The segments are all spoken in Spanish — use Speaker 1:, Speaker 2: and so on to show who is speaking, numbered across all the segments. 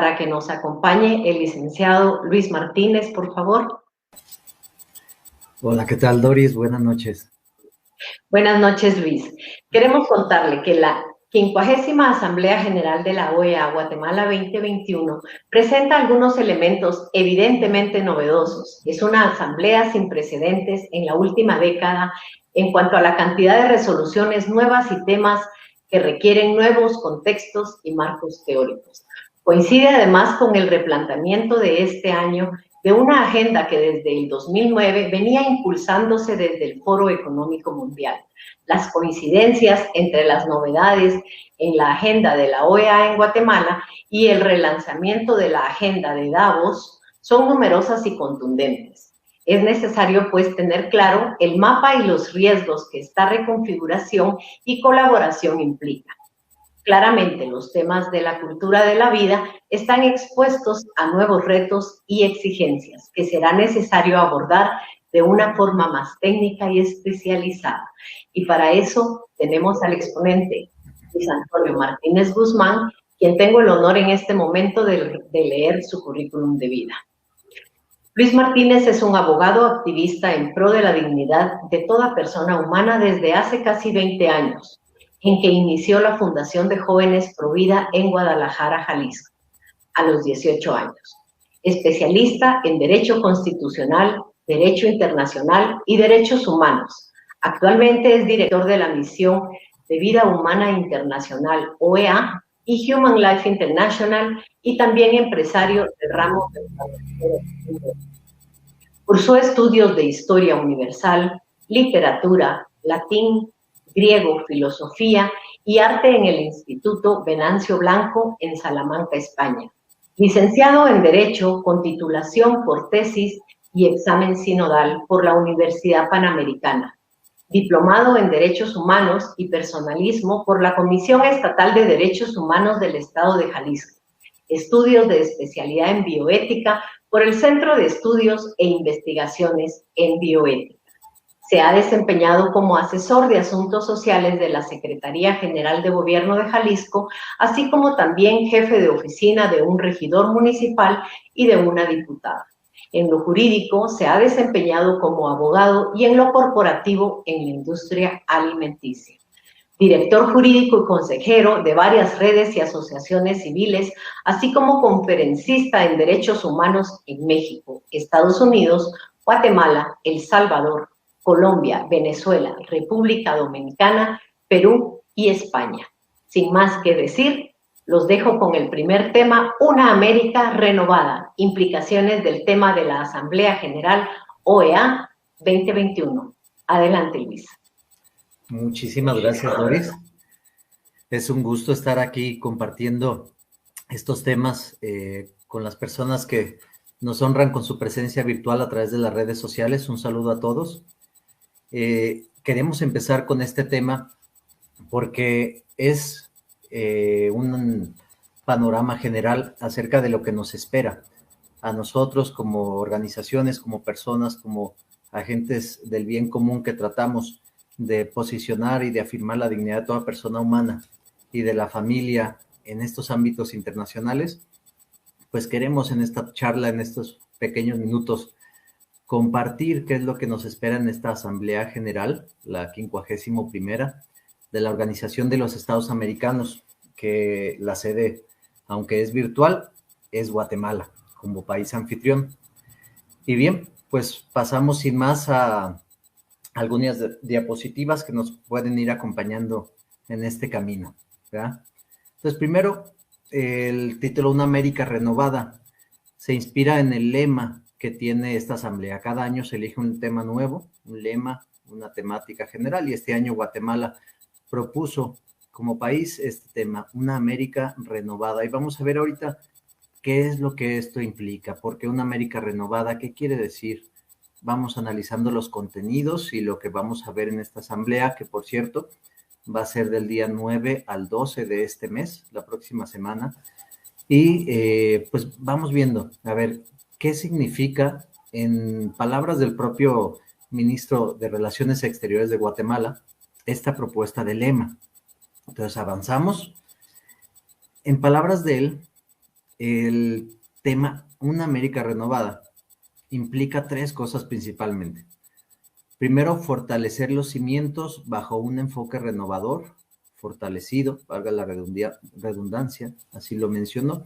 Speaker 1: para que nos acompañe el licenciado Luis Martínez, por favor.
Speaker 2: Hola, ¿qué tal, Doris? Buenas noches.
Speaker 1: Buenas noches, Luis. Queremos contarle que la 50ª Asamblea General de la OEA Guatemala 2021 presenta algunos elementos evidentemente novedosos. Es una asamblea sin precedentes en la última década en cuanto a la cantidad de resoluciones nuevas y temas que requieren nuevos contextos y marcos teóricos. Coincide además con el replanteamiento de este año de una agenda que desde el 2009 venía impulsándose desde el Foro Económico Mundial. Las coincidencias entre las novedades en la agenda de la OEA en Guatemala y el relanzamiento de la agenda de Davos son numerosas y contundentes. Es necesario, pues, tener claro el mapa y los riesgos que esta reconfiguración y colaboración implican. Claramente, los temas de la cultura de la vida están expuestos a nuevos retos y exigencias que será necesario abordar de una forma más técnica y especializada. Y para eso tenemos al exponente Luis Antonio Martínez Guzmán, quien tengo el honor en este momento de leer su currículum de vida. Luis Martínez es un abogado activista en pro de la dignidad de toda persona humana desde hace casi 20 años, en que inició la Fundación de Jóvenes Provida en Guadalajara, Jalisco, a los 18 años. Especialista en Derecho Constitucional, Derecho Internacional y Derechos Humanos. Actualmente es director de la Misión de Vida Humana Internacional, OEA, y Human Life International, y también empresario del ramo de Cursó estudios de Historia Universal, Literatura, Latín, Griego, Filosofía y Arte en el Instituto Venancio Blanco en Salamanca, España. Licenciado en Derecho con titulación por tesis y examen sinodal por la Universidad Panamericana. Diplomado en Derechos Humanos y Personalismo por la Comisión Estatal de Derechos Humanos del Estado de Jalisco. Estudios de especialidad en bioética por el Centro de Estudios e Investigaciones en Bioética. Se ha desempeñado como asesor de asuntos sociales de la Secretaría General de Gobierno de Jalisco, así como también jefe de oficina de un regidor municipal y de una diputada. En lo jurídico se ha desempeñado como abogado y en lo corporativo en la industria alimenticia. Director jurídico y consejero de varias redes y asociaciones civiles, así como conferencista en derechos humanos en México, Estados Unidos, Guatemala, El Salvador, Colombia, Venezuela, República Dominicana, Perú y España. Sin más que decir, los dejo con el primer tema, Una América Renovada, implicaciones del tema de la Asamblea General OEA 2021. Adelante, Luis.
Speaker 2: Muchísimas gracias, Doris. Es un gusto estar aquí compartiendo estos temas con las personas que nos honran con su presencia virtual a través de las redes sociales. Un saludo a todos. Queremos empezar con este tema porque es un panorama general acerca de lo que nos espera a nosotros como organizaciones, como personas, como agentes del bien común que tratamos de posicionar y de afirmar la dignidad de toda persona humana y de la familia en estos ámbitos internacionales. Pues queremos en esta charla, en estos pequeños minutos, compartir qué es lo que nos espera en esta Asamblea General, la 51ª, de la Organización de los Estados Americanos, que la sede, aunque es virtual, es Guatemala, como país anfitrión. Y bien, pues pasamos sin más a algunas diapositivas que nos pueden ir acompañando en este camino, ¿verdad? Entonces, primero, el título Una América Renovada se inspira en el lema que tiene esta asamblea. Cada año se elige un tema nuevo, un lema, una temática general, y este año Guatemala propuso como país este tema, Una América Renovada. Y vamos a ver ahorita qué es lo que esto implica, por qué una América renovada, qué quiere decir. Vamos analizando los contenidos y lo que vamos a ver en esta asamblea, que por cierto va a ser del día 9 al 12 de este mes, la próxima semana. Y pues vamos viendo, a ver, qué significa, en palabras del propio ministro de Relaciones Exteriores de Guatemala, esta propuesta de lema. Entonces avanzamos. En palabras de él, el tema Una América Renovada implica tres cosas principalmente. Primero, fortalecer los cimientos bajo un enfoque renovador, fortalecido, valga la redundancia, así lo mencionó,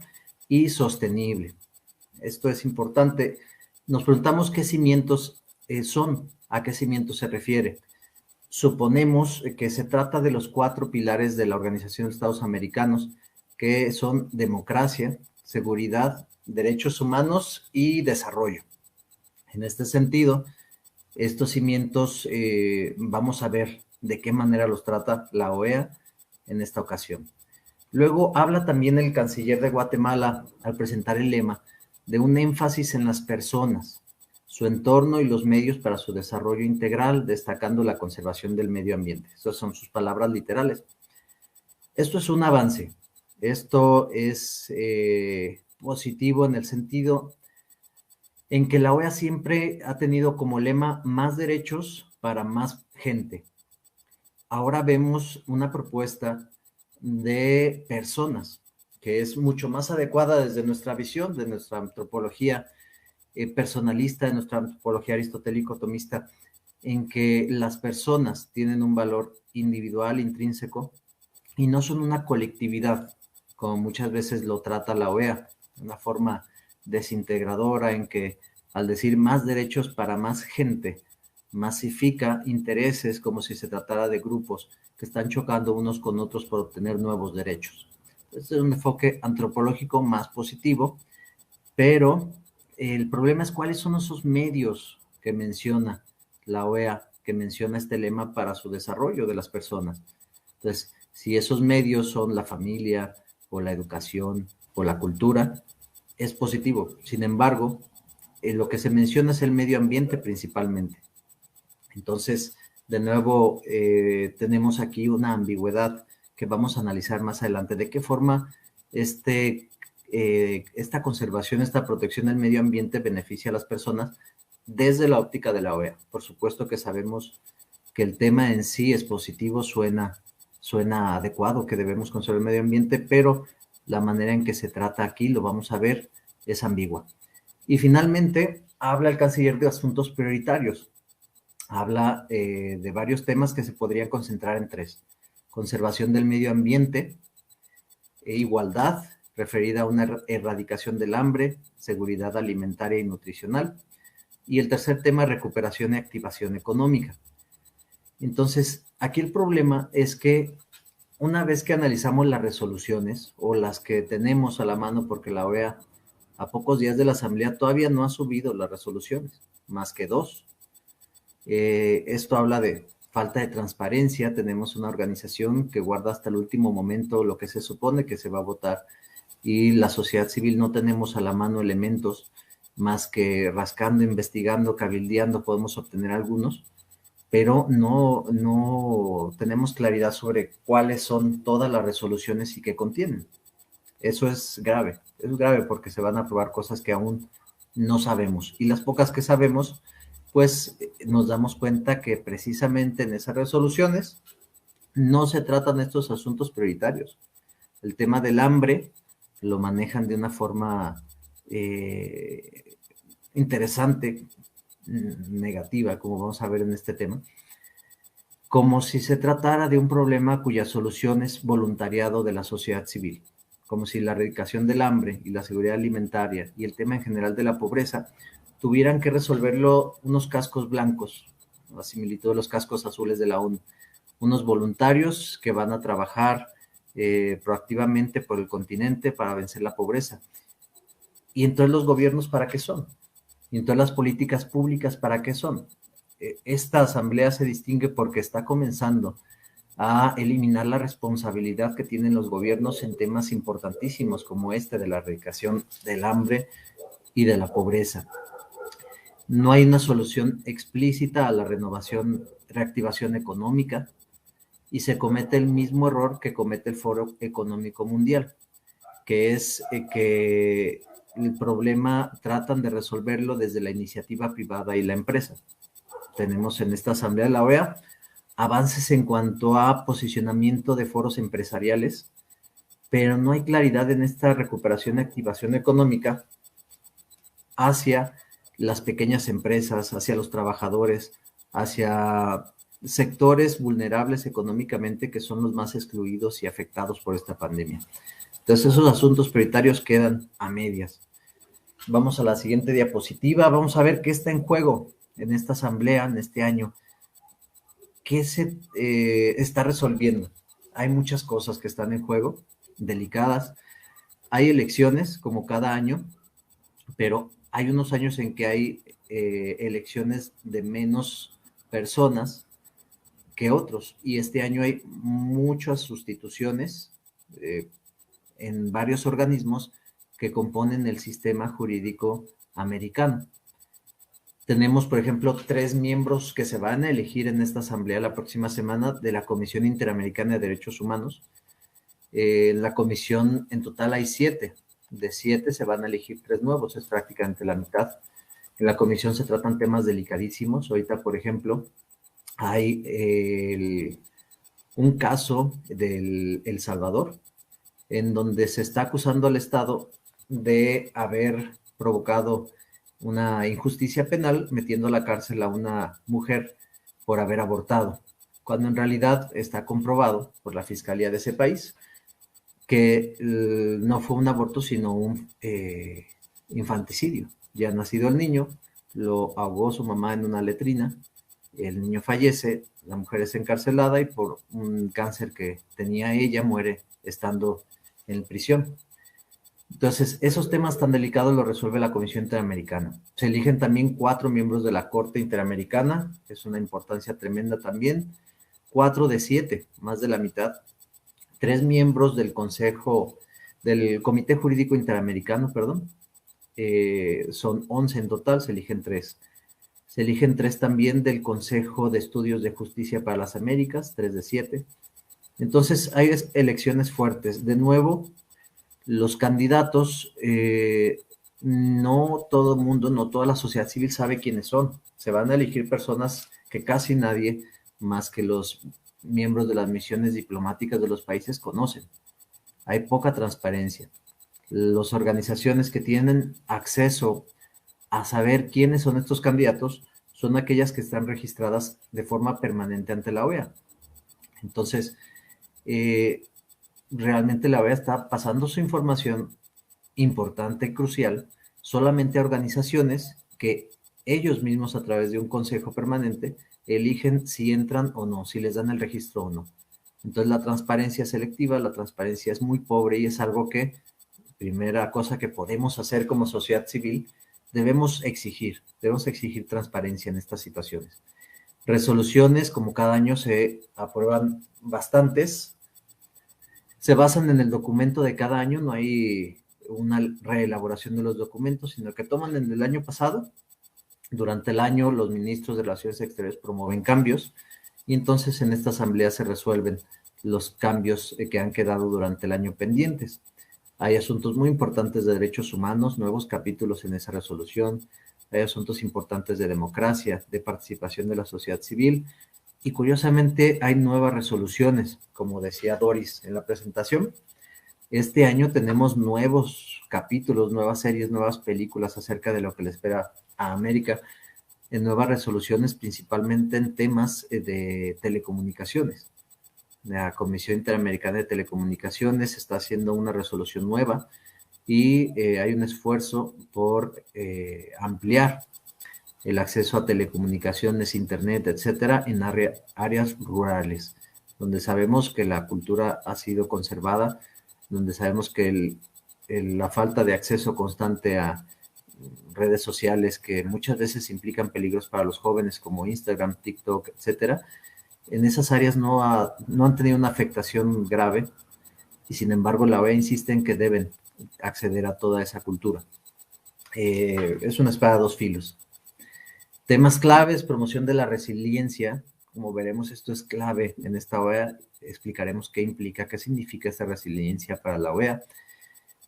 Speaker 2: y sostenible. Esto es importante. Nos preguntamos qué cimientos son, a qué cimientos se refiere. Suponemos que se trata de los 4 pilares de la Organización de Estados Americanos, que son democracia, seguridad, derechos humanos y desarrollo. En este sentido, estos cimientos vamos a ver de qué manera los trata la OEA en esta ocasión. Luego habla también el canciller de Guatemala al presentar el lema de un énfasis en las personas, su entorno y los medios para su desarrollo integral, destacando la conservación del medio ambiente. Esas son sus palabras literales. Esto es un avance. Esto es positivo en el sentido en que la OEA siempre ha tenido como lema más derechos para más gente. Ahora vemos una propuesta de personas que es mucho más adecuada desde nuestra visión, de nuestra antropología personalista, de nuestra antropología aristotélico-tomista, en que las personas tienen un valor individual, intrínseco, y no son una colectividad, como muchas veces lo trata la OEA, una forma desintegradora en que al decir más derechos para más gente, masifica intereses como si se tratara de grupos que están chocando unos con otros por obtener nuevos derechos. Este es un enfoque antropológico más positivo, pero el problema es cuáles son esos medios que menciona la OEA, que menciona este lema para su desarrollo de las personas. Entonces, si esos medios son la familia o la educación o la cultura, es positivo. Sin embargo, lo que se menciona es el medio ambiente principalmente. Entonces, de nuevo, tenemos aquí una ambigüedad que vamos a analizar más adelante. ¿De qué forma esta conservación, esta protección del medio ambiente beneficia a las personas desde la óptica de la OEA? Por supuesto que sabemos que el tema en sí es positivo, suena adecuado, que debemos conservar el medio ambiente, pero la manera en que se trata aquí, lo vamos a ver, es ambigua. Y finalmente, habla el canciller de asuntos prioritarios. Habla de varios temas que se podrían concentrar en 3. Conservación del medio ambiente, igualdad, referida a una erradicación del hambre, seguridad alimentaria y nutricional. Y el tercer tema, recuperación y activación económica. Entonces, aquí el problema es que una vez que analizamos las resoluciones o las que tenemos a la mano, porque la OEA a pocos días de la Asamblea todavía no ha subido las resoluciones, más que 2. Esto habla de falta de transparencia. Tenemos una organización que guarda hasta el último momento lo que se supone que se va a votar, y la sociedad civil no tenemos a la mano elementos más que rascando, investigando, cabildeando, podemos obtener algunos, pero no tenemos claridad sobre cuáles son todas las resoluciones y qué contienen. Eso es grave porque se van a aprobar cosas que aún no sabemos, y las pocas que sabemos, pues nos damos cuenta que precisamente en esas resoluciones no se tratan estos asuntos prioritarios. El tema del hambre lo manejan de una forma interesante, negativa, como vamos a ver en este tema, como si se tratara de un problema cuya solución es voluntariado de la sociedad civil, como si la erradicación del hambre y la seguridad alimentaria y el tema en general de la pobreza tuvieran que resolverlo unos cascos blancos, la similitud de los cascos azules de la ONU, unos voluntarios que van a trabajar proactivamente por el continente para vencer la pobreza. Y entonces los gobiernos, ¿para qué son? Y entonces las políticas públicas, ¿para qué son? Esta asamblea se distingue porque está comenzando a eliminar la responsabilidad que tienen los gobiernos en temas importantísimos como este de la erradicación del hambre y de la pobreza. No hay una solución explícita a la reactivación económica, y se comete el mismo error que comete el Foro Económico Mundial, que es que el problema tratan de resolverlo desde la iniciativa privada y la empresa. Tenemos en esta asamblea de la OEA avances en cuanto a posicionamiento de foros empresariales, pero no hay claridad en esta recuperación y activación económica hacia las pequeñas empresas, hacia los trabajadores, hacia sectores vulnerables económicamente que son los más excluidos y afectados por esta pandemia. Entonces, esos asuntos prioritarios quedan a medias. Vamos a la siguiente diapositiva. Vamos a ver qué está en juego en esta asamblea, en este año. ¿Qué se está resolviendo? Hay muchas cosas que están en juego, delicadas. Hay elecciones, como cada año, pero hay unos años en que hay elecciones de menos personas que otros, y este año hay muchas sustituciones en varios organismos que componen el sistema jurídico americano. Tenemos, por ejemplo, 3 miembros que se van a elegir en esta asamblea la próxima semana de la Comisión Interamericana de Derechos Humanos. En la comisión en total hay 7. De 7 se van a elegir 3 nuevos, es prácticamente la mitad. En la comisión se tratan temas delicadísimos. Ahorita, por ejemplo, hay un caso del El Salvador, en donde se está acusando al Estado de haber provocado una injusticia penal metiendo a la cárcel a una mujer por haber abortado, cuando en realidad está comprobado por la fiscalía de ese país que no fue un aborto, sino un infanticidio. Ya nacido el niño, lo ahogó su mamá en una letrina, el niño fallece, la mujer es encarcelada y por un cáncer que tenía ella muere estando en prisión. Entonces, esos temas tan delicados los resuelve la Comisión Interamericana. Se eligen también 4 miembros de la Corte Interamericana, que es una importancia tremenda también. 4 de 7, más de la mitad. 3 miembros del Comité Jurídico Interamericano, perdón. Son 11 en total, se eligen 3. Se eligen 3 también del Consejo de Estudios de Justicia para las Américas, 3 de 7. Entonces, hay elecciones fuertes. De nuevo, los candidatos, no todo el mundo, no toda la sociedad civil sabe quiénes son. Se van a elegir personas que casi nadie, más que los miembros de las misiones diplomáticas de los países, conocen. Hay poca transparencia. Las organizaciones que tienen acceso a saber quiénes son estos candidatos son aquellas que están registradas de forma permanente ante la OEA. Entonces, realmente la OEA está pasando su información importante y crucial solamente a organizaciones que ellos mismos, a través de un consejo permanente, eligen si entran o no, si les dan el registro o no. Entonces, la transparencia es selectiva, la transparencia es muy pobre y es algo que, primera cosa que podemos hacer como sociedad civil, debemos exigir transparencia en estas situaciones. Resoluciones, como cada año se aprueban bastantes, se basan en el documento de cada año, no hay una reelaboración de los documentos, sino que toman en el año pasado. Durante el año, los ministros de Relaciones Exteriores promueven cambios y entonces en esta asamblea se resuelven los cambios que han quedado durante el año pendientes. Hay asuntos muy importantes de derechos humanos, nuevos capítulos en esa resolución. Hay asuntos importantes de democracia, de participación de la sociedad civil. Y curiosamente hay nuevas resoluciones, como decía Doris en la presentación. Este año tenemos nuevos capítulos, nuevas series, nuevas películas acerca de lo que le espera a América, en nuevas resoluciones, principalmente en temas de telecomunicaciones. La Comisión Interamericana de Telecomunicaciones está haciendo una resolución nueva y hay un esfuerzo por ampliar el acceso a telecomunicaciones, internet, etcétera, en áreas rurales, donde sabemos que la cultura ha sido conservada, donde sabemos que la falta de acceso constante a redes sociales que muchas veces implican peligros para los jóvenes como Instagram, TikTok, etcétera, en esas áreas no han tenido una afectación grave y sin embargo la OEA insiste en que deben acceder a toda esa cultura. Es una espada de dos filos. Temas claves, promoción de la resiliencia. Como veremos, esto es clave en esta OEA. Explicaremos qué implica, qué significa esta resiliencia para la OEA.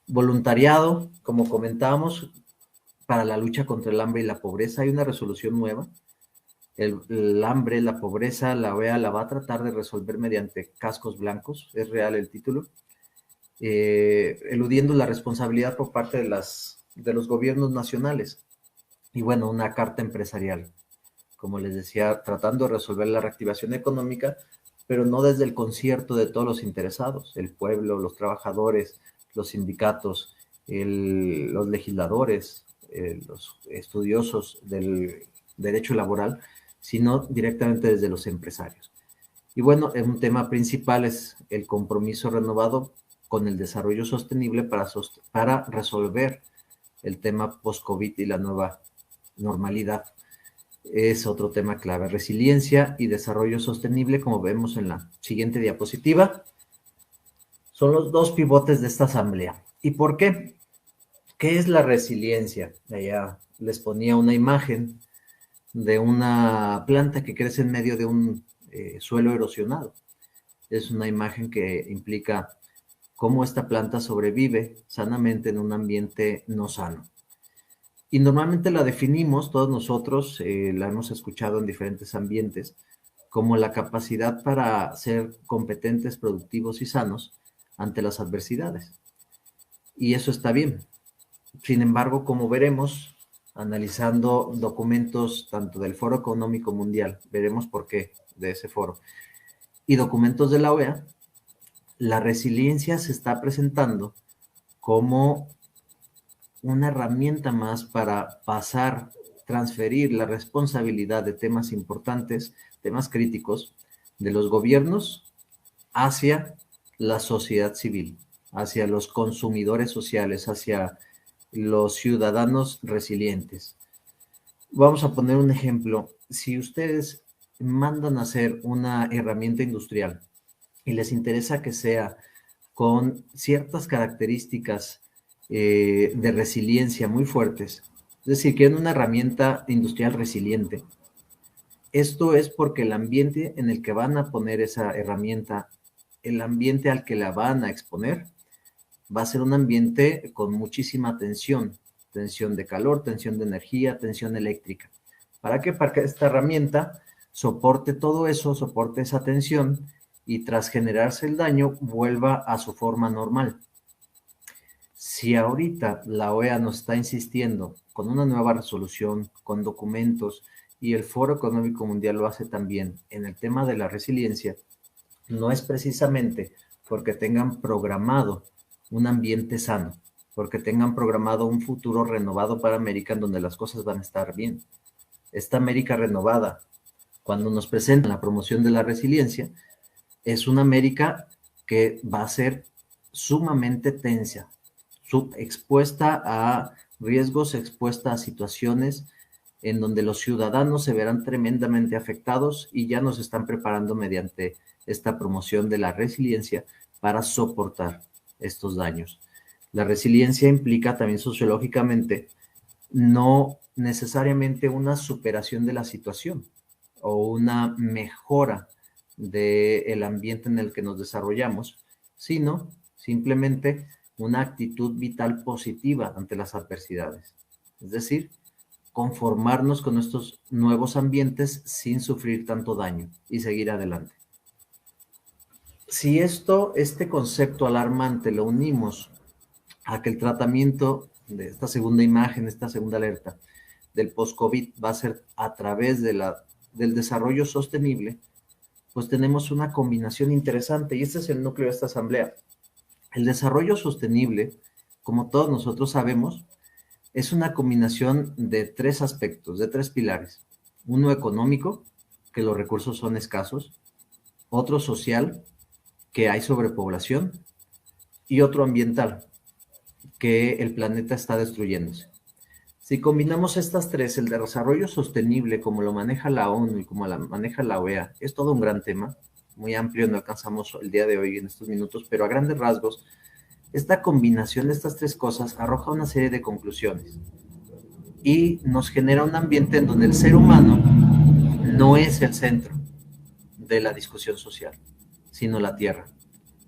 Speaker 2: Voluntariado, como comentábamos, para la lucha contra el hambre y la pobreza. Hay una resolución nueva. El hambre, la pobreza, la OEA la va a tratar de resolver mediante cascos blancos. Es real el título. eludiendo la responsabilidad por parte de los gobiernos nacionales. Y bueno, una carta empresarial, como les decía, tratando de resolver la reactivación económica, pero no desde el concierto de todos los interesados, el pueblo, los trabajadores, los sindicatos, los legisladores, los estudiosos del derecho laboral, sino directamente desde los empresarios. Y bueno, un tema principal es el compromiso renovado con el desarrollo sostenible para resolver el tema post-COVID y la nueva normalidad. Es otro tema clave, resiliencia y desarrollo sostenible, como vemos en la siguiente diapositiva. Son los dos pivotes de esta asamblea. ¿Y por qué? ¿Qué es la resiliencia? Allá les ponía una imagen de una planta que crece en medio de un suelo erosionado. Es una imagen que implica cómo esta planta sobrevive sanamente en un ambiente no sano. Y normalmente la definimos, todos nosotros la hemos escuchado en diferentes ambientes, como la capacidad para ser competentes, productivos y sanos ante las adversidades. Y eso está bien. Sin embargo, como veremos, analizando documentos tanto del Foro Económico Mundial, veremos por qué de ese foro, y documentos de la OEA, la resiliencia se está presentando como una herramienta más para pasar, transferir la responsabilidad de temas importantes, temas críticos, de los gobiernos hacia la sociedad civil, hacia los consumidores sociales, hacia los ciudadanos resilientes. Vamos a poner un ejemplo. Si ustedes mandan a hacer una herramienta industrial y les interesa que sea con ciertas características de resiliencia muy fuertes, es decir, quieren una herramienta industrial resiliente, esto es porque el ambiente en el que van a poner esa herramienta, el ambiente al que la van a exponer, va a ser un ambiente con muchísima tensión, tensión de calor, tensión de energía, tensión eléctrica. ¿Para qué? Para que esta herramienta soporte todo eso, soporte esa tensión y tras generarse el daño vuelva a su forma normal. Si ahorita la OEA nos está insistiendo con una nueva resolución, con documentos, y el Foro Económico Mundial lo hace también en el tema de la resiliencia, no es precisamente porque tengan programado un ambiente sano, porque tengan programado un futuro renovado para América en donde las cosas van a estar bien. Esta América renovada, cuando nos presentan la promoción de la resiliencia, es una América que va a ser sumamente tensa, expuesta a riesgos, expuesta a situaciones en donde los ciudadanos se verán tremendamente afectados y ya nos están preparando mediante esta promoción de la resiliencia para soportar estos daños. La resiliencia implica también sociológicamente no necesariamente una superación de la situación o una mejora del ambiente en el que nos desarrollamos, sino simplemente una actitud vital positiva ante las adversidades. Es decir, conformarnos con estos nuevos ambientes sin sufrir tanto daño y seguir adelante. Si este concepto alarmante lo unimos a que el tratamiento de esta segunda imagen, esta segunda alerta del post-COVID va a ser a través del desarrollo sostenible, pues tenemos una combinación interesante y este es el núcleo de esta asamblea. El desarrollo sostenible, como todos nosotros sabemos, es una combinación de tres aspectos, de tres pilares. Uno económico, que los recursos son escasos, otro social, que hay sobrepoblación, y otro ambiental, que el planeta está destruyéndose. Si combinamos estas tres, el desarrollo sostenible, como lo maneja la ONU y como lo maneja la OEA, es todo un gran tema, muy amplio, no alcanzamos el día de hoy en estos minutos, pero a grandes rasgos, esta combinación de estas tres cosas arroja una serie de conclusiones y nos genera un ambiente en donde el ser humano no es el centro de la discusión social, sino la Tierra.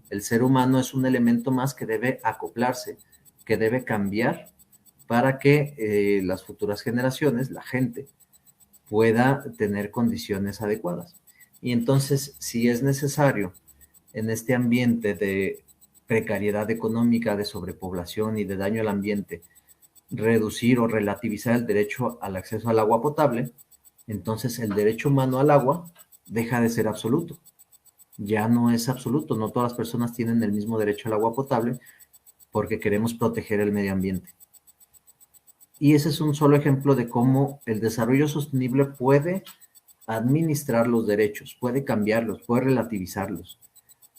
Speaker 2: El ser humano es un elemento más que debe acoplarse, que debe cambiar para que las futuras generaciones, la gente, pueda tener condiciones adecuadas. Y entonces, si es necesario en este ambiente de precariedad económica, de sobrepoblación y de daño al ambiente, reducir o relativizar el derecho al acceso al agua potable, entonces el derecho humano al agua deja de ser absoluto. Ya no es absoluto, no todas las personas tienen el mismo derecho al agua potable porque queremos proteger el medio ambiente. Y ese es un solo ejemplo de cómo el desarrollo sostenible puede administrar los derechos, puede cambiarlos, puede relativizarlos.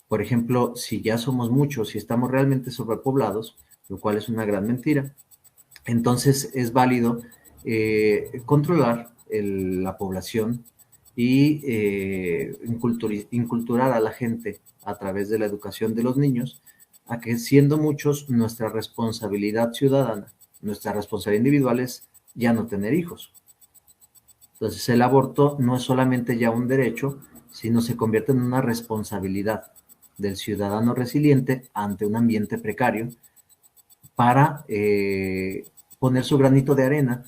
Speaker 2: Por ejemplo, si ya somos muchos y estamos realmente sobrepoblados, lo cual es una gran mentira, entonces es válido controlar la población y inculturar a la gente a través de la educación de los niños a que, siendo muchos, nuestra responsabilidad ciudadana, nuestra responsabilidad individual es ya no tener hijos. Entonces el aborto no es solamente ya un derecho, sino se convierte en una responsabilidad del ciudadano resiliente ante un ambiente precario para poner su granito de arena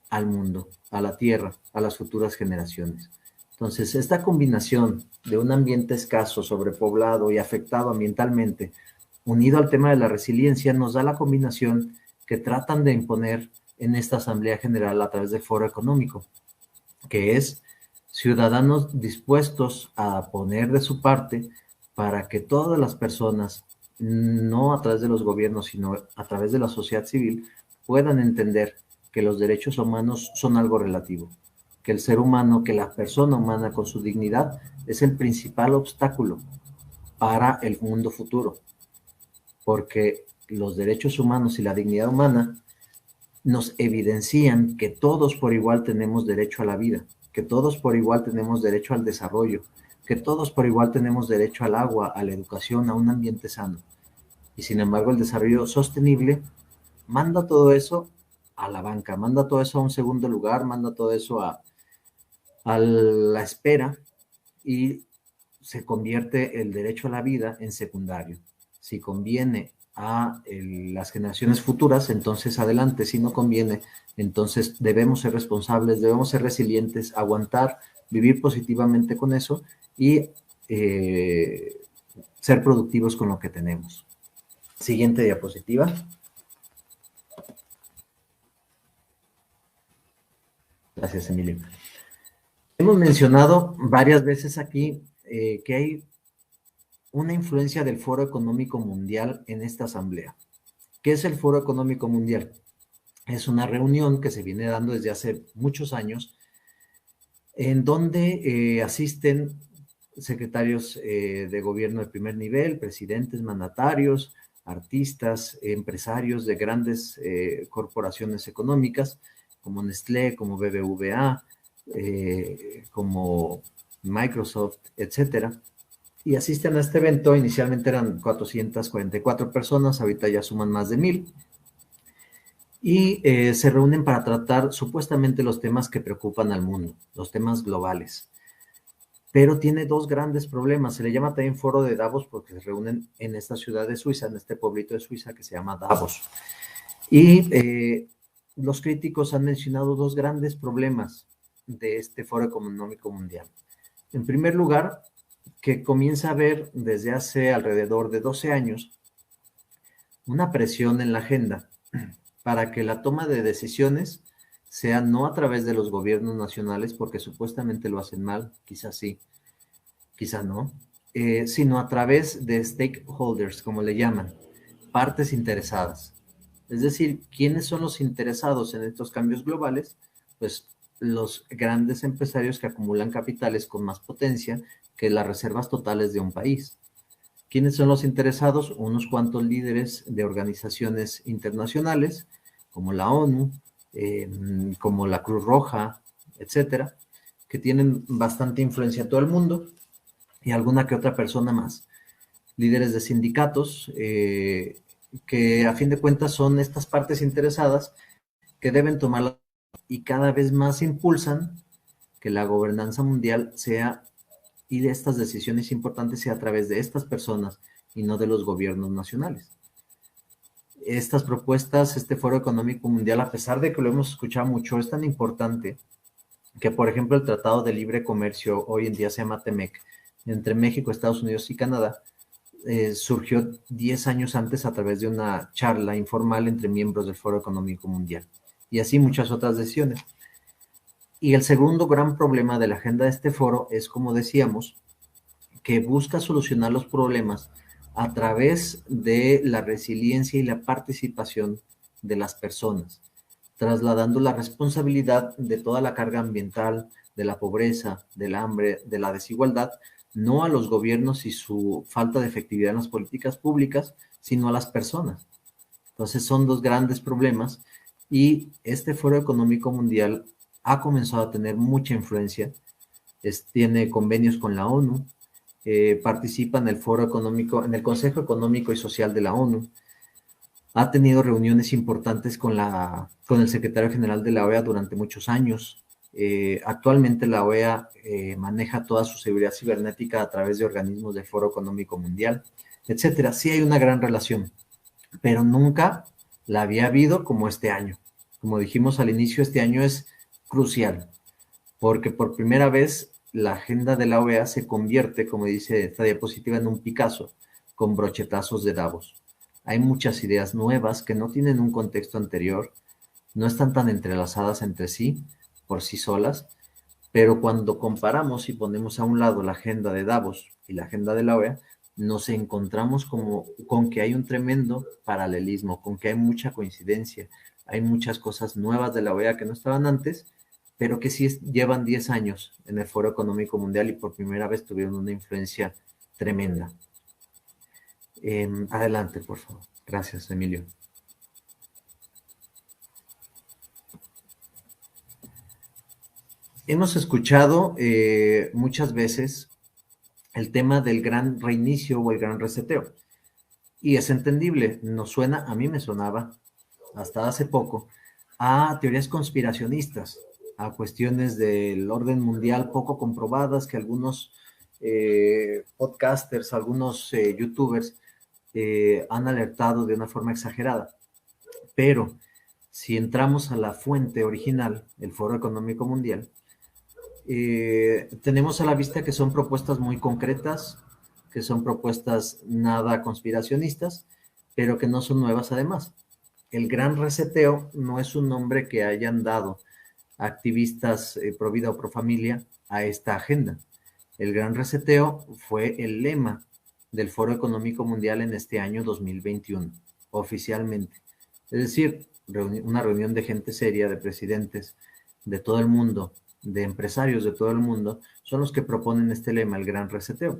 Speaker 2: al mundo, a la tierra, a las futuras generaciones. Entonces, esta combinación de un ambiente escaso, sobrepoblado y afectado ambientalmente, unido al tema de la resiliencia, nos da la combinación que tratan de imponer en esta Asamblea General a través del Foro Económico, que es ciudadanos dispuestos a poner de su parte para que todas las personas, no a través de los gobiernos, sino a través de la sociedad civil, puedan entender que los derechos humanos son algo relativo, que el ser humano, que la persona humana con su dignidad es el principal obstáculo para el mundo futuro, porque los derechos humanos y la dignidad humana nos evidencian que todos por igual tenemos derecho a la vida, que todos por igual tenemos derecho al desarrollo, que todos por igual tenemos derecho al agua, a la educación, a un ambiente sano. Y sin embargo, el desarrollo sostenible manda todo eso a la banca, manda todo eso a un segundo lugar, manda todo eso a la espera y se convierte el derecho a la vida en secundario. Si conviene a las generaciones futuras, entonces adelante. Si no conviene, entonces debemos ser responsables, debemos ser resilientes, aguantar, vivir positivamente con eso y ser productivos con lo que tenemos. Siguiente diapositiva. Gracias, Emilio. Hemos mencionado varias veces aquí que hay una influencia del Foro Económico Mundial en esta asamblea. ¿Qué es el Foro Económico Mundial? Es una reunión que se viene dando desde hace muchos años, en donde asisten secretarios de gobierno de primer nivel, presidentes, mandatarios, artistas, empresarios de grandes corporaciones económicas, como Nestlé, como BBVA, como Microsoft, etcétera. Y asisten a este evento. Inicialmente eran 444 personas, ahorita ya suman más de 1000. Y se reúnen para tratar supuestamente los temas que preocupan al mundo, los temas globales. Pero tiene dos grandes problemas. Se le llama también Foro de Davos porque se reúnen en esta ciudad de Suiza, en este pueblito de Suiza que se llama Davos. Y los críticos han mencionado dos grandes problemas de este Foro Económico Mundial. En primer lugar, que comienza a haber desde hace alrededor de 12 años una presión en la agenda para que la toma de decisiones sea no a través de los gobiernos nacionales, porque supuestamente lo hacen mal, quizás sí, quizás no, sino a través de stakeholders, como le llaman, partes interesadas. Es decir, ¿quiénes son los interesados en estos cambios globales? Pues los grandes empresarios que acumulan capitales con más potencia que las reservas totales de un país. ¿Quiénes son los interesados? Unos cuantos líderes de organizaciones internacionales, como la ONU, como la Cruz Roja, etcétera, que tienen bastante influencia en todo el mundo, y alguna que otra persona más. Líderes de sindicatos, que a fin de cuentas son estas partes interesadas que deben tomarla y cada vez más impulsan que la gobernanza mundial sea, y de estas decisiones importantes, sea a través de estas personas y no de los gobiernos nacionales. Estas propuestas, este Foro Económico Mundial, a pesar de que lo hemos escuchado mucho, es tan importante que, por ejemplo, el Tratado de Libre Comercio, hoy en día se llama TEMEC, entre México, Estados Unidos y Canadá, surgió 10 años antes a través de una charla informal entre miembros del Foro Económico Mundial, y así muchas otras decisiones. Y el segundo gran problema de la agenda de este foro es, como decíamos, que busca solucionar los problemas a través de la resiliencia y la participación de las personas, trasladando la responsabilidad de toda la carga ambiental, de la pobreza, del hambre, de la desigualdad, no a los gobiernos y su falta de efectividad en las políticas públicas, sino a las personas. Entonces son dos grandes problemas, y este Foro Económico Mundial ha comenzado a tener mucha influencia, tiene convenios con la ONU, participa en el Foro Económico, en el Consejo Económico y Social de la ONU, ha tenido reuniones importantes con el secretario general de la OEA durante muchos años. Actualmente la OEA maneja toda su seguridad cibernética a través de organismos del Foro Económico Mundial, etcétera. Sí hay una gran relación, pero nunca la había habido como este año. Como dijimos al inicio, este año es crucial, porque por primera vez la agenda de la OEA se convierte, como dice esta diapositiva, en un Picasso con brochetazos de Davos. Hay muchas ideas nuevas que no tienen un contexto anterior, no están tan entrelazadas entre sí, por sí solas, pero cuando comparamos y ponemos a un lado la agenda de Davos y la agenda de la OEA, nos encontramos con que hay un tremendo paralelismo, con que hay mucha coincidencia, hay muchas cosas nuevas de la OEA que no estaban antes, pero que sí llevan 10 años en el Foro Económico Mundial y por primera vez tuvieron una influencia tremenda. Adelante, por favor. Gracias, Emilio. Hemos escuchado muchas veces el tema del gran reinicio o el gran reseteo, y es entendible, nos suena, a mí me sonaba hasta hace poco, a teorías conspiracionistas, a cuestiones del orden mundial poco comprobadas que algunos podcasters, algunos youtubers han alertado de una forma exagerada. Pero si entramos a la fuente original, el Foro Económico Mundial, tenemos a la vista que son propuestas muy concretas, que son propuestas nada conspiracionistas, pero que no son nuevas además. El gran reseteo no es un nombre que hayan dado activistas pro vida o pro familia a esta agenda. El gran reseteo fue el lema del Foro Económico Mundial en este año 2021, oficialmente. Es decir, una reunión de gente seria, de presidentes de todo el mundo, de empresarios de todo el mundo, son los que proponen este lema, el gran reseteo.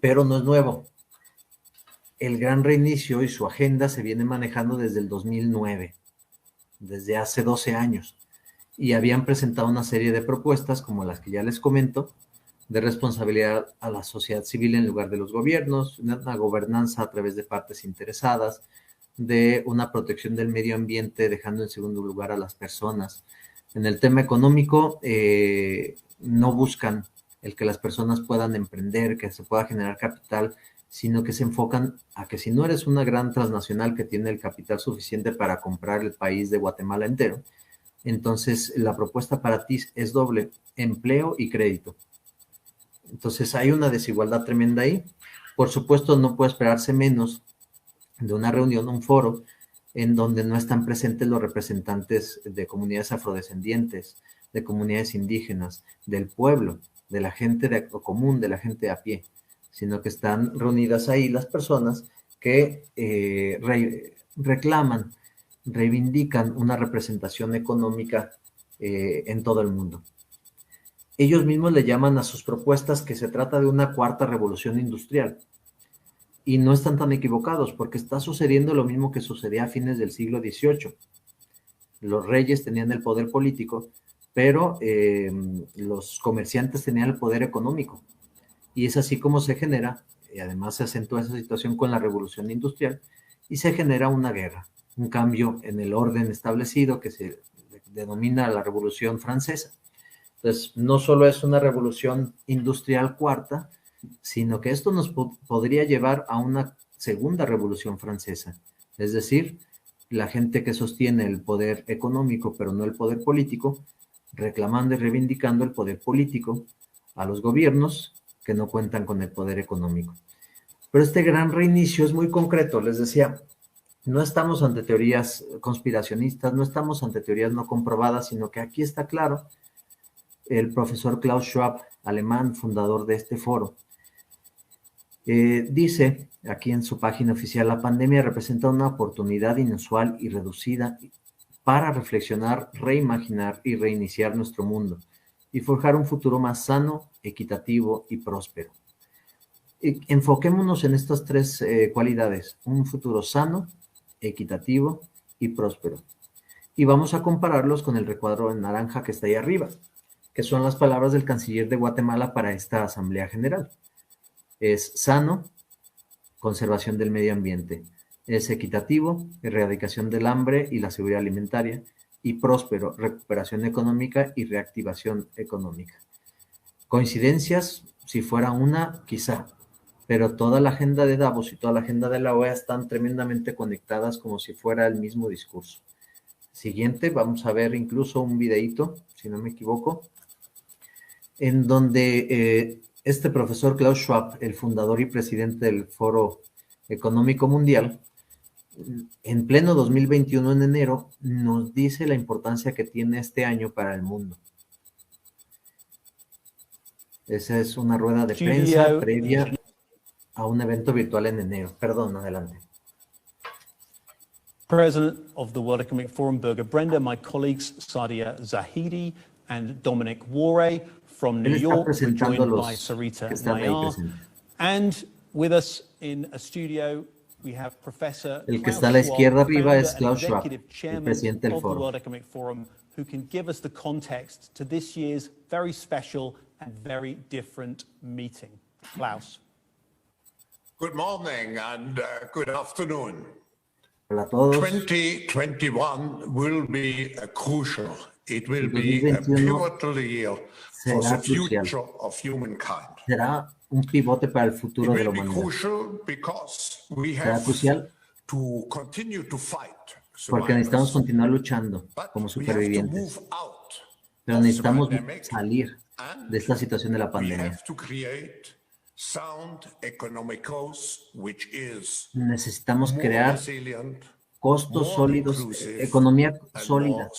Speaker 2: Pero no es nuevo. El gran reinicio y su agenda se viene manejando desde el 2009, desde hace 12 años, y habían presentado una serie de propuestas, como las que ya les comento, de responsabilidad a la sociedad civil en lugar de los gobiernos, una gobernanza a través de partes interesadas, de una protección del medio ambiente, dejando en segundo lugar a las personas. En el tema económico, no buscan el que las personas puedan emprender, que se pueda generar capital, sino que se enfocan a que si no eres una gran transnacional que tiene el capital suficiente para comprar el país de Guatemala entero, entonces la propuesta para ti es doble: empleo y crédito. Entonces hay una desigualdad tremenda ahí. Por supuesto, no puede esperarse menos de una reunión, un foro, en donde no están presentes los representantes de comunidades afrodescendientes, de comunidades indígenas, del pueblo, de la gente de lo común, de la gente a pie, sino que están reunidas ahí las personas que reclaman, reivindican una representación económica en todo el mundo. Ellos mismos le llaman a sus propuestas que se trata de una cuarta revolución industrial. Y no están tan equivocados, porque está sucediendo lo mismo que sucedía a fines del siglo XVIII. Los reyes tenían el poder político, pero los comerciantes tenían el poder económico. Y es así como se genera, y además se acentúa esa situación con la revolución industrial, y se genera una guerra, un cambio en el orden establecido que se denomina la Revolución Francesa. Entonces, no solo es una revolución industrial cuarta, sino que esto nos podría llevar a una segunda revolución francesa. Es decir, la gente que sostiene el poder económico, pero no el poder político, reclamando y reivindicando el poder político a los gobiernos que no cuentan con el poder económico. Pero este gran reinicio es muy concreto, les decía, no estamos ante teorías conspiracionistas, no estamos ante teorías no comprobadas, sino que aquí está claro, el profesor Klaus Schwab, alemán, fundador de este foro, dice aquí en su página oficial, la pandemia representa una oportunidad inusual y reducida para reflexionar, reimaginar y reiniciar nuestro mundo y forjar un futuro más sano, equitativo y próspero. Enfoquémonos en estas tres cualidades, un futuro sano, equitativo y próspero. Y vamos a compararlos con el recuadro en naranja que está ahí arriba, que son las palabras del canciller de Guatemala para esta Asamblea General. Es sano, conservación del medio ambiente. Es equitativo, erradicación del hambre y la seguridad alimentaria. Y próspero, recuperación económica y reactivación económica. Coincidencias, si fuera una, quizá, pero toda la agenda de Davos y toda la agenda de la OEA están tremendamente conectadas como si fuera el mismo discurso. Siguiente, vamos a ver incluso un videíto, si no me equivoco, en donde este profesor Klaus Schwab, el fundador y presidente del Foro Económico Mundial, en pleno 2021, en enero, nos dice la importancia que tiene este año para el mundo. Esa es una rueda de prensa previa a un evento virtual en enero. Perdón, adelante.
Speaker 3: President of the World Economic Forum, Birger Brender, my colleagues Sadia Zahidi and Dominic Warre from New York, joined by Sarita Nayar. And with us in a studio, we have Professor
Speaker 2: El que está a la izquierda arriba es Klaus Schwab, el presidente del foro,
Speaker 3: World Economic Forum, who can give us the context to this year's very special and very different meeting. Klaus.
Speaker 4: Good morning and good afternoon.
Speaker 2: Hola a todos.
Speaker 4: 2021 will be crucial. It will be a pivotal year for the future of humankind.
Speaker 2: Será un pivote para el futuro de la humanidad.
Speaker 4: Crucial because we
Speaker 2: Será
Speaker 4: have
Speaker 2: crucial
Speaker 4: to continue to fight.
Speaker 2: porque necesitamos continuar luchando como supervivientes. Pero necesitamos salir de esta situación de la pandemia. Necesitamos crear costos sólidos, economía sólida,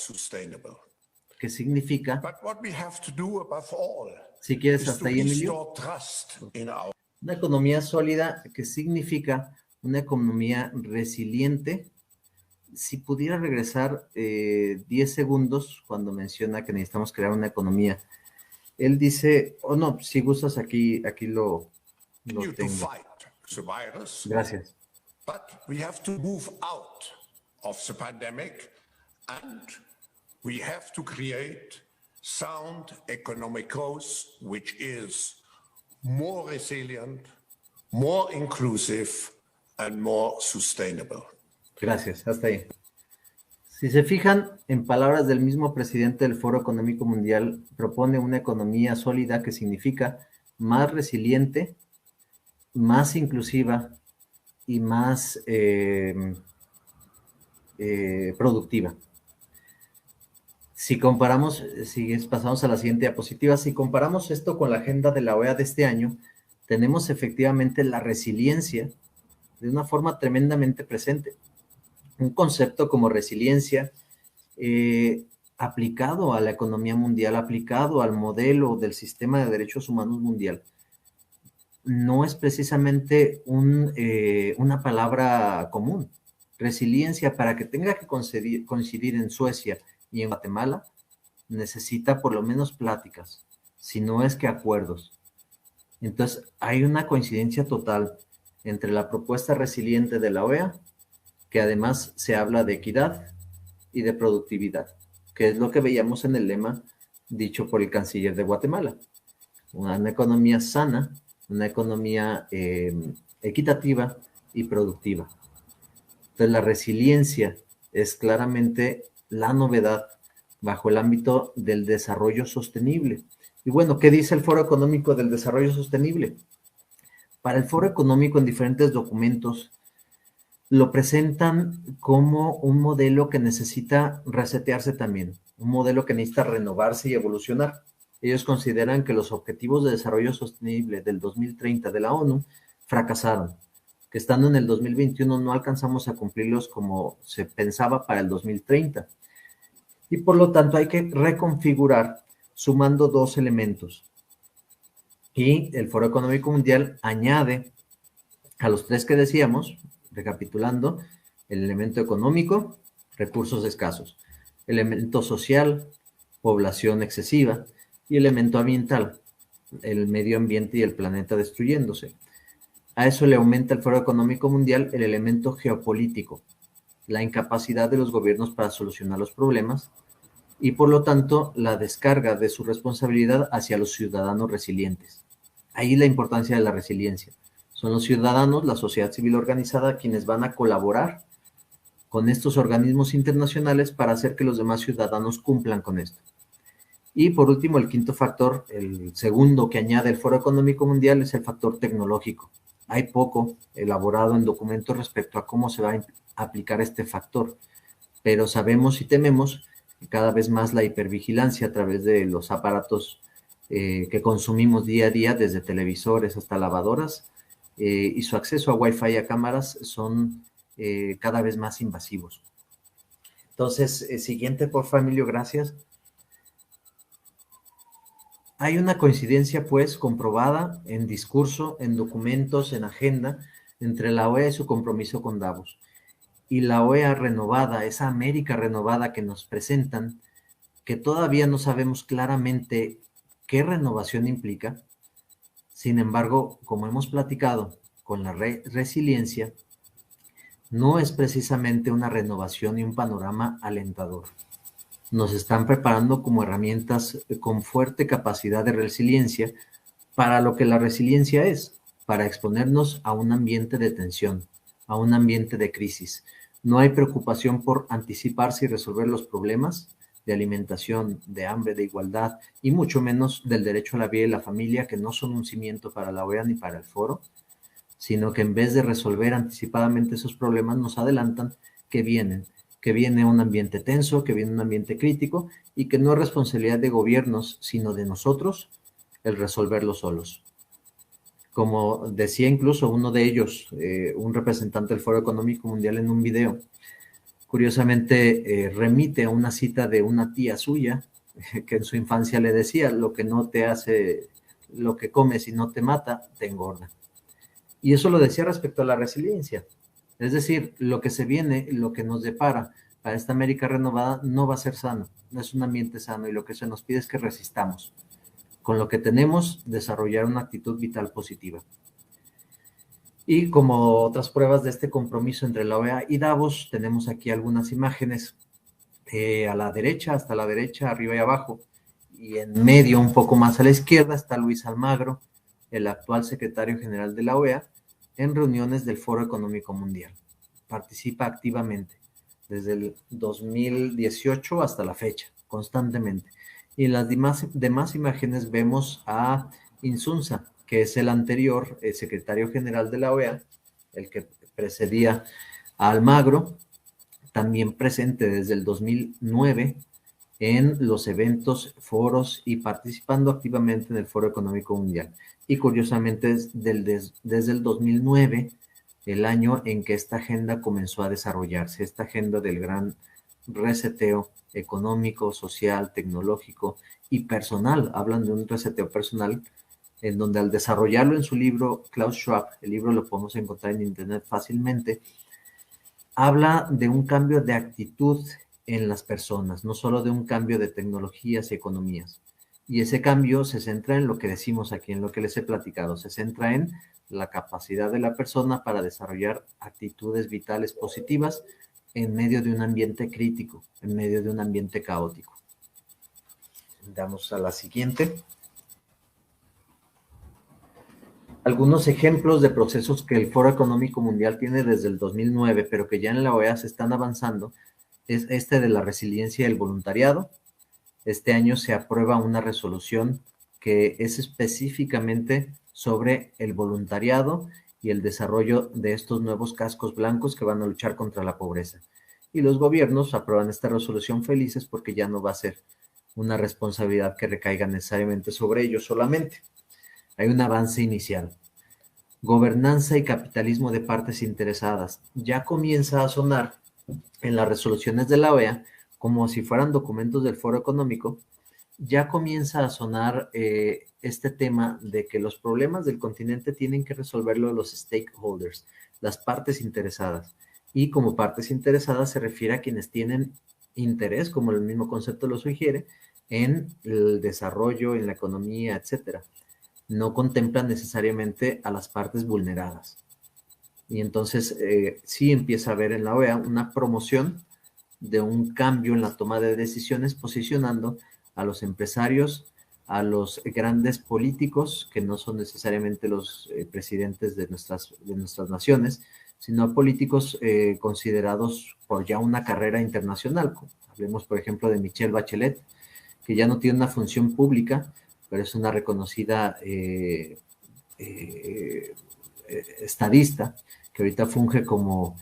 Speaker 2: que significa, si quieres hasta ahí, Emilio, una economía sólida que significa una economía resiliente. Si pudiera regresar 10 segundos cuando menciona que necesitamos crear una economía, él dice, no, si gustas aquí lo tengo. Gracias.
Speaker 4: But we have to move out of the pandemic and we have to create sound economic growth which is more resilient, more inclusive and more sustainable.
Speaker 2: Gracias, hasta ahí. Si se fijan, en palabras del mismo presidente del Foro Económico Mundial, propone una economía sólida que significa más resiliente, más inclusiva y más productiva. Si comparamos, si pasamos a la siguiente diapositiva, si comparamos esto con la agenda de la OEA de este año, tenemos efectivamente la resiliencia de una forma tremendamente presente. Un concepto como resiliencia aplicado a la economía mundial, aplicado al modelo del sistema de derechos humanos mundial, no es precisamente una palabra común. Resiliencia, para que tenga que coincidir en Suecia y en Guatemala, necesita por lo menos pláticas, si no es que acuerdos. Entonces, hay una coincidencia total entre la propuesta resiliente de la OEA, que además se habla de equidad y de productividad, que es lo que veíamos en el lema dicho por el canciller de Guatemala. Una economía sana, una economía equitativa y productiva. Entonces, la resiliencia es claramente la novedad bajo el ámbito del desarrollo sostenible. Y bueno, ¿qué dice el Foro Económico del Desarrollo Sostenible? Para el Foro Económico, en diferentes documentos, lo presentan como un modelo que necesita resetearse también, un modelo que necesita renovarse y evolucionar. Ellos consideran que los Objetivos de Desarrollo Sostenible del 2030 de la ONU fracasaron, que estando en el 2021 no alcanzamos a cumplirlos como se pensaba para el 2030. Y por lo tanto hay que reconfigurar sumando dos elementos. Y el Foro Económico Mundial añade a los tres que decíamos, recapitulando, el elemento económico, recursos escasos, elemento social, población excesiva, y elemento ambiental, el medio ambiente y el planeta destruyéndose. A eso le aumenta el Foro Económico Mundial el elemento geopolítico, la incapacidad de los gobiernos para solucionar los problemas y por lo tanto la descarga de su responsabilidad hacia los ciudadanos resilientes. Ahí la importancia de la resiliencia. Son los ciudadanos, la sociedad civil organizada, quienes van a colaborar con estos organismos internacionales para hacer que los demás ciudadanos cumplan con esto. Y por último, el quinto factor, el segundo que añade el Foro Económico Mundial es el factor tecnológico. Hay poco elaborado en documentos respecto a cómo se va a aplicar este factor, pero sabemos y tememos que cada vez más la hipervigilancia a través de los aparatos que consumimos día a día, desde televisores hasta lavadoras, y su acceso a Wi-Fi y a cámaras son cada vez más invasivos. Entonces, siguiente, por favor, Emilio, gracias. Hay una coincidencia, pues, comprobada en discurso, en documentos, en agenda, entre la OEA y su compromiso con Davos. Y la OEA renovada, esa América renovada que nos presentan, que todavía no sabemos claramente qué renovación implica. Sin embargo, como hemos platicado con la resiliencia, no es precisamente una renovación y un panorama alentador. Nos están preparando como herramientas con fuerte capacidad de resiliencia para lo que la resiliencia es, para exponernos a un ambiente de tensión, a un ambiente de crisis. No hay preocupación por anticiparse y resolver los problemas de alimentación, de hambre, de igualdad y mucho menos del derecho a la vida y la familia, que no son un cimiento para la OEA ni para el foro, sino que en vez de resolver anticipadamente esos problemas nos adelantan que viene un ambiente tenso, que viene un ambiente crítico y que no es responsabilidad de gobiernos, sino de nosotros el resolverlo solos. Como decía incluso uno de ellos, un representante del Foro Económico Mundial en un video, curiosamente remite a una cita de una tía suya que en su infancia le decía: lo que no te hace, lo que comes y no te mata, te engorda. Y eso lo decía respecto a la resiliencia. Es decir, lo que se viene, lo que nos depara para esta América renovada no va a ser sano, no es un ambiente sano, y lo que se nos pide es que resistamos. Con lo que tenemos, desarrollar una actitud vital positiva. Y como otras pruebas de este compromiso entre la OEA y Davos, tenemos aquí algunas imágenes a la derecha, hasta la derecha, arriba y abajo, y en medio, un poco más a la izquierda, está Luis Almagro, el actual secretario general de la OEA, en reuniones del Foro Económico Mundial. Participa activamente desde el 2018 hasta la fecha, constantemente. Y en las demás imágenes vemos a Insunza, que es el anterior secretario general de la OEA, el que precedía a Almagro, también presente desde el 2009 en los eventos, foros y participando activamente en el Foro Económico Mundial. Y curiosamente desde el 2009, el año en que esta agenda comenzó a desarrollarse, esta agenda del gran reseteo económico, social, tecnológico y personal. Hablan de un reseteo personal en donde al desarrollarlo en su libro, Klaus Schwab, el libro lo podemos encontrar en internet fácilmente, habla de un cambio de actitud en las personas, no solo de un cambio de tecnologías y economías. Y ese cambio se centra en lo que decimos aquí, en lo que les he platicado, se centra en la capacidad de la persona para desarrollar actitudes vitales positivas en medio de un ambiente crítico, en medio de un ambiente caótico. Damos a la siguiente. Algunos ejemplos de procesos que el Foro Económico Mundial tiene desde el 2009, pero que ya en la OEA se están avanzando, es este de la resiliencia y el voluntariado. Este año se aprueba una resolución que es específicamente sobre el voluntariado y el desarrollo de estos nuevos cascos blancos que van a luchar contra la pobreza. Y los gobiernos aprueban esta resolución felices porque ya no va a ser una responsabilidad que recaiga necesariamente sobre ellos solamente. Hay un avance inicial. gobernanza y capitalismo de partes interesadas. Ya comienza a sonar en las resoluciones de la OEA como si fueran documentos del Foro Económico. Ya comienza a sonar este tema de que los problemas del continente tienen que resolverlo los stakeholders, las partes interesadas. Y como partes interesadas se refiere a quienes tienen interés, como el mismo concepto lo sugiere, en el desarrollo, en la economía, etcétera. No contemplan necesariamente a las partes vulneradas. Y entonces sí empieza a haber en la OEA una promoción de un cambio en la toma de decisiones, posicionando a los empresarios, a los grandes políticos, que no son necesariamente los presidentes de nuestras naciones, sino a políticos considerados por ya una carrera internacional. Hablemos, por ejemplo, de Michelle Bachelet, que ya no tiene una función pública, pero es una reconocida estadista, que ahorita funge como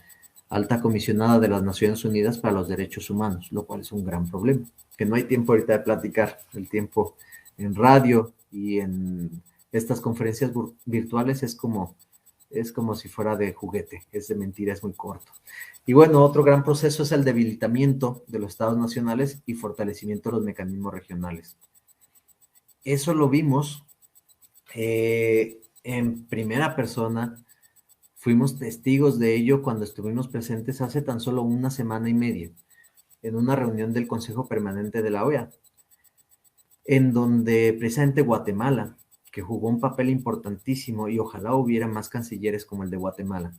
Speaker 2: alta comisionada de las Naciones Unidas para los Derechos Humanos, lo cual es un gran problema, que no hay tiempo ahorita de platicar. El tiempo en radio y en estas conferencias virtuales es como si fuera de juguete, es de mentira, es muy corto. Y bueno, otro gran proceso es el debilitamiento de los estados nacionales y fortalecimiento de los mecanismos regionales. Eso lo vimos en primera persona. Fuimos testigos de ello cuando estuvimos presentes hace tan solo una semana y media en una reunión del Consejo Permanente de la OEA, en donde precisamente Guatemala, que jugó un papel importantísimo, y ojalá hubiera más cancilleres como el de Guatemala,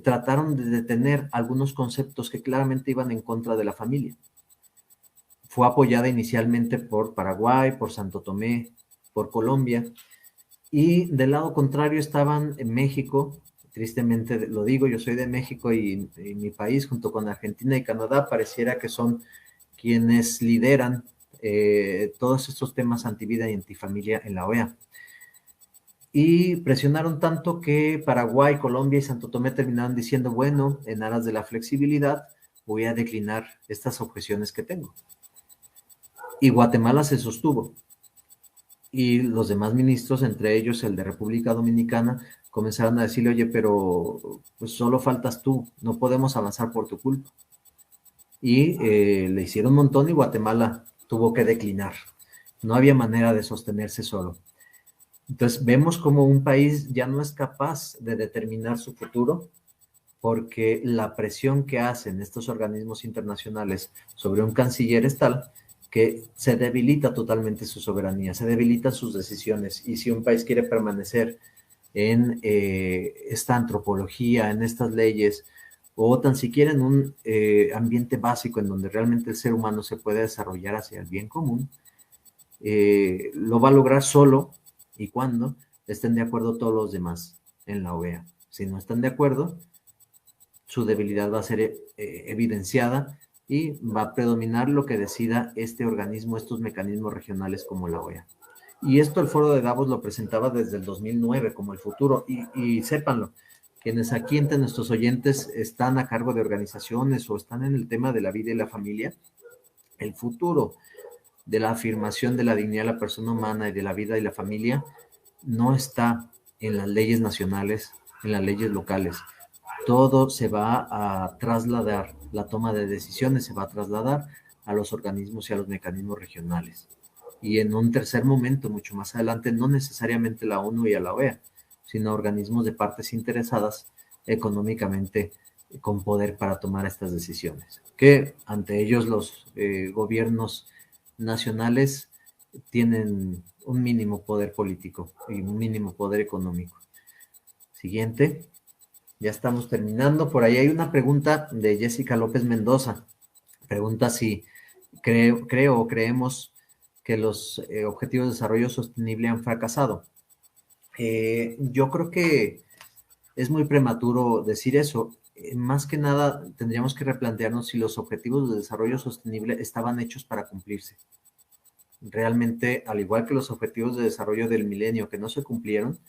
Speaker 2: trataron de detener algunos conceptos que claramente iban en contra de la familia. Fue apoyada inicialmente por Paraguay, por Santo Tomé, por Colombia, y del lado contrario estaban en México. Tristemente lo digo, yo soy de México y mi país, junto con Argentina y Canadá, pareciera que son quienes lideran todos estos temas antivida y antifamilia en la OEA. Y presionaron tanto que Paraguay, Colombia y Santo Tomé terminaron diciendo, bueno, en aras de la flexibilidad, voy a declinar estas objeciones que tengo. Y Guatemala se sostuvo. Y los demás ministros, entre ellos el de República Dominicana, comenzaron a decirle, oye, pero pues solo faltas tú, no podemos avanzar por tu culpa. Y le hicieron un montón y Guatemala tuvo que declinar. No había manera de sostenerse solo. Entonces vemos como un país ya no es capaz de determinar su futuro porque la presión que hacen estos organismos internacionales sobre un canciller es tal que se debilita totalmente su soberanía, se debilitan sus decisiones. Y si un país quiere permanecer en esta antropología, en estas leyes, o tan siquiera en un ambiente básico en donde realmente el ser humano se puede desarrollar hacia el bien común, lo va a lograr solo y cuando estén de acuerdo todos los demás en la OEA. Si no están de acuerdo, su debilidad va a ser evidenciada y va a predominar lo que decida este organismo, estos mecanismos regionales como la OEA. Y esto el Foro de Davos lo presentaba desde el 2009 como el futuro, y sépanlo, quienes aquí entre nuestros oyentes están a cargo de organizaciones o están en el tema de la vida y la familia, el futuro de la afirmación de la dignidad de la persona humana y de la vida y la familia no está en las leyes nacionales, en las leyes locales. Todo se va a trasladar, la toma de decisiones se va a trasladar a los organismos y a los mecanismos regionales. Y en un tercer momento, mucho más adelante, no necesariamente la ONU y a la OEA, sino organismos de partes interesadas económicamente con poder para tomar estas decisiones, que ante ellos los gobiernos nacionales tienen un mínimo poder político y un mínimo poder económico. Siguiente. Ya estamos terminando. Por ahí hay una pregunta de Jessica López Mendoza. Pregunta si creo o creemos que los objetivos de desarrollo sostenible han fracasado. Yo creo que es muy prematuro decir eso. Más que nada, tendríamos que replantearnos si los objetivos de desarrollo sostenible estaban hechos para cumplirse. Realmente, al igual que los objetivos de desarrollo del milenio que no se cumplieron,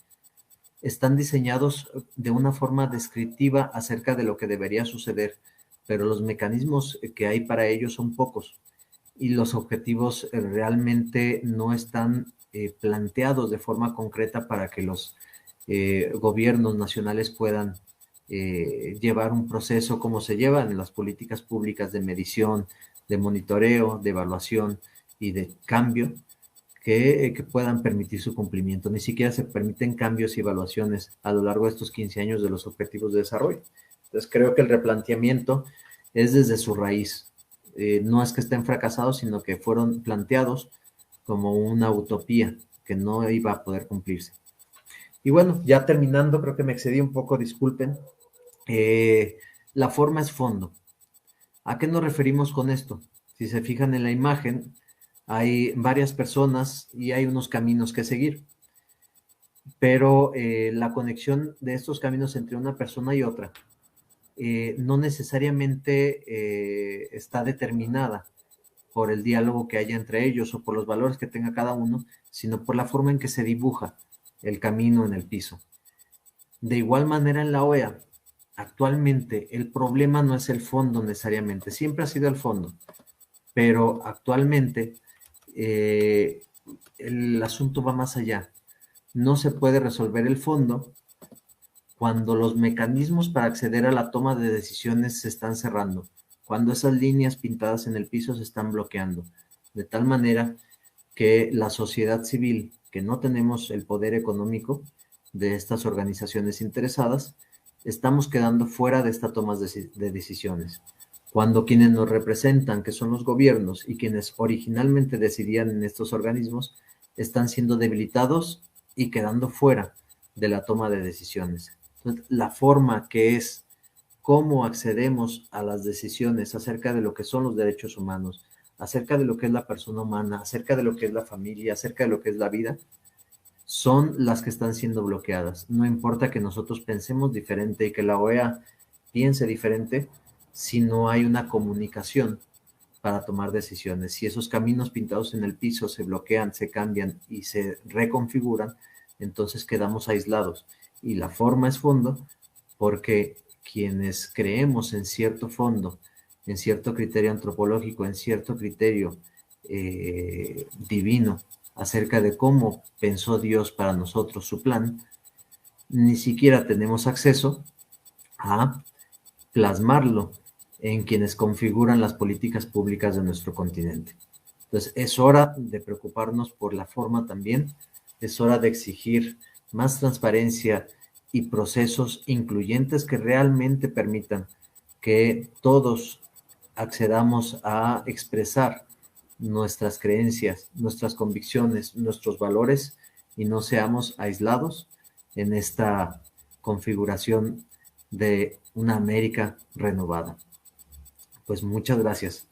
Speaker 2: están diseñados de una forma descriptiva acerca de lo que debería suceder, pero los mecanismos que hay para ello son pocos y los objetivos realmente no están planteados de forma concreta para que los gobiernos nacionales puedan llevar un proceso como se llevan en las políticas públicas de medición, de monitoreo, de evaluación y de cambio, que puedan permitir su cumplimiento. Ni siquiera se permiten cambios y evaluaciones a lo largo de estos 15 años de los objetivos de desarrollo. Entonces creo que el replanteamiento es desde su raíz. No es que estén fracasados, sino que fueron planteados como una utopía que no iba a poder cumplirse. Y bueno, ya terminando, creo que me excedí un poco, disculpen. La forma es fondo. ¿A qué nos referimos con esto? Si se fijan en la imagen, hay varias personas y hay unos caminos que seguir. Pero la conexión de estos caminos entre una persona y otra no necesariamente está determinada por el diálogo que haya entre ellos o por los valores que tenga cada uno, sino por la forma en que se dibuja el camino en el piso. De igual manera en la OEA, actualmente el problema no es el fondo necesariamente, siempre ha sido el fondo, pero actualmente el asunto va más allá. No se puede resolver el fondo cuando los mecanismos para acceder a la toma de decisiones se están cerrando, cuando esas líneas pintadas en el piso se están bloqueando, de tal manera que la sociedad civil, que no tenemos el poder económico de estas organizaciones interesadas, estamos quedando fuera de esta toma de decisiones. Cuando quienes nos representan, que son los gobiernos y quienes originalmente decidían en estos organismos, están siendo debilitados y quedando fuera de la toma de decisiones. Entonces, la forma que es cómo accedemos a las decisiones acerca de lo que son los derechos humanos, acerca de lo que es la persona humana, acerca de lo que es la familia, acerca de lo que es la vida, son las que están siendo bloqueadas. No importa que nosotros pensemos diferente y que la OEA piense diferente, si no hay una comunicación para tomar decisiones. Si esos caminos pintados en el piso se bloquean, se cambian y se reconfiguran, entonces quedamos aislados. Y la forma es fondo, porque quienes creemos en cierto fondo, en cierto criterio antropológico, en cierto criterio divino, acerca de cómo pensó Dios para nosotros su plan, ni siquiera tenemos acceso a plasmarlo en quienes configuran las políticas públicas de nuestro continente. Entonces, es hora de preocuparnos por la forma también, es hora de exigir más transparencia y procesos incluyentes que realmente permitan que todos accedamos a expresar nuestras creencias, nuestras convicciones, nuestros valores y no seamos aislados en esta configuración de una América renovada. Pues muchas gracias.